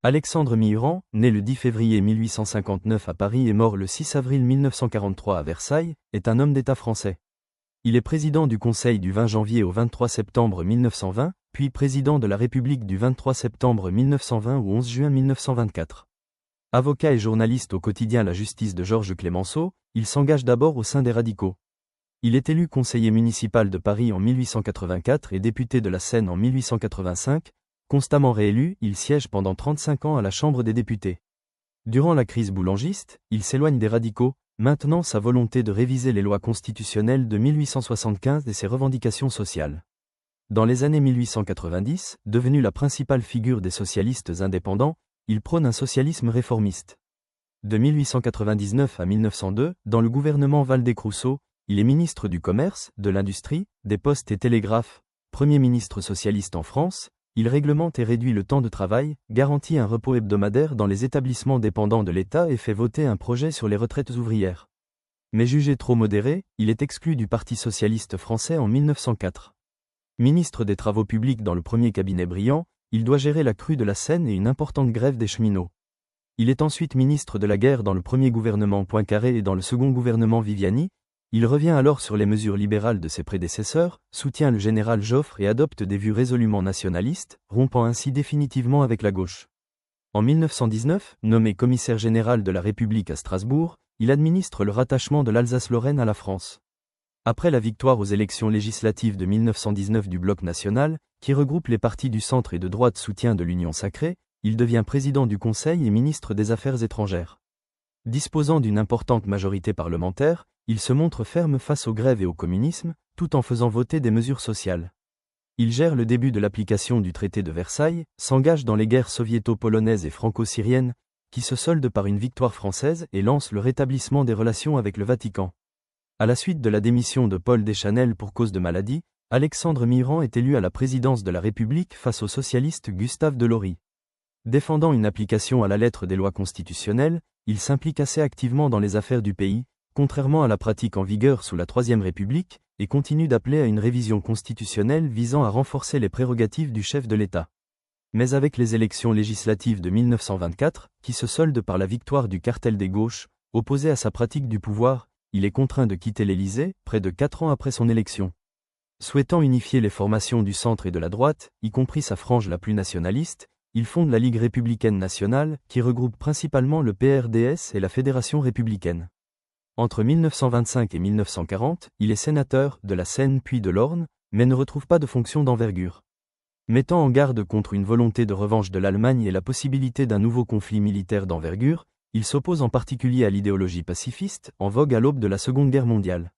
Alexandre Mihuran, né le 10 février 1859 à Paris et mort le 6 avril 1943 à Versailles, est un homme d'État français. Il est président du Conseil du 20 janvier au 23 septembre 1920, puis président de la République du 23 septembre 1920 au 11 juin 1924. Avocat et journaliste au quotidien La Justice de Georges Clemenceau, il s'engage d'abord au sein des radicaux. Il est élu conseiller municipal de Paris en 1884 et député de la Seine en 1885. Constamment réélu, il siège pendant 35 ans à la Chambre des députés. Durant la crise boulangiste, il s'éloigne des radicaux, maintenant sa volonté de réviser les lois constitutionnelles de 1875 et ses revendications sociales. Dans les années 1890, devenu la principale figure des socialistes indépendants, il prône un socialisme réformiste. De 1899 à 1902, dans le gouvernement Valdez-Crousseau, il est ministre du Commerce, de l'Industrie, des Postes et Télégraphes, Premier ministre socialiste en France. Il réglemente et réduit le temps de travail, garantit un repos hebdomadaire dans les établissements dépendants de l'État et fait voter un projet sur les retraites ouvrières. Mais jugé trop modéré, il est exclu du Parti socialiste français en 1904. Ministre des Travaux publics dans le premier cabinet Briand, il doit gérer la crue de la Seine et une importante grève des cheminots. Il est ensuite ministre de la guerre dans le premier gouvernement Poincaré et dans le second gouvernement Viviani. Il revient alors sur les mesures libérales de ses prédécesseurs, soutient le général Joffre et adopte des vues résolument nationalistes, rompant ainsi définitivement avec la gauche. En 1919, nommé commissaire général de la République à Strasbourg, il administre le rattachement de l'Alsace-Lorraine à la France. Après la victoire aux élections législatives de 1919 du Bloc national, qui regroupe les partis du centre et de droite soutien de l'Union sacrée, il devient président du Conseil et ministre des Affaires étrangères. Disposant d'une importante majorité parlementaire, il se montre ferme face aux grèves et au communisme, tout en faisant voter des mesures sociales. Il gère le début de l'application du traité de Versailles, s'engage dans les guerres soviéto-polonaises et franco-syriennes, qui se soldent par une victoire française et lance le rétablissement des relations avec le Vatican. À la suite de la démission de Paul Deschanel pour cause de maladie, Alexandre Mihuran est élu à la présidence de la République face au socialiste Gustave Delory. Défendant une application à la lettre des lois constitutionnelles, il s'implique assez activement dans les affaires du pays, contrairement à la pratique en vigueur sous la Troisième République, et continue d'appeler à une révision constitutionnelle visant à renforcer les prérogatives du chef de l'État. Mais avec les élections législatives de 1924, qui se soldent par la victoire du cartel des gauches, opposé à sa pratique du pouvoir, il est contraint de quitter l'Élysée, près de 4 ans après son élection. Souhaitant unifier les formations du centre et de la droite, y compris sa frange la plus nationaliste, il fonde la Ligue républicaine nationale, qui regroupe principalement le PRDS et la Fédération républicaine. Entre 1925 et 1940, il est sénateur de la Seine puis de l'Orne, mais ne retrouve pas de fonction d'envergure. Mettant en garde contre une volonté de revanche de l'Allemagne et la possibilité d'un nouveau conflit militaire d'envergure, il s'oppose en particulier à l'idéologie pacifiste, en vogue à l'aube de la Seconde Guerre mondiale.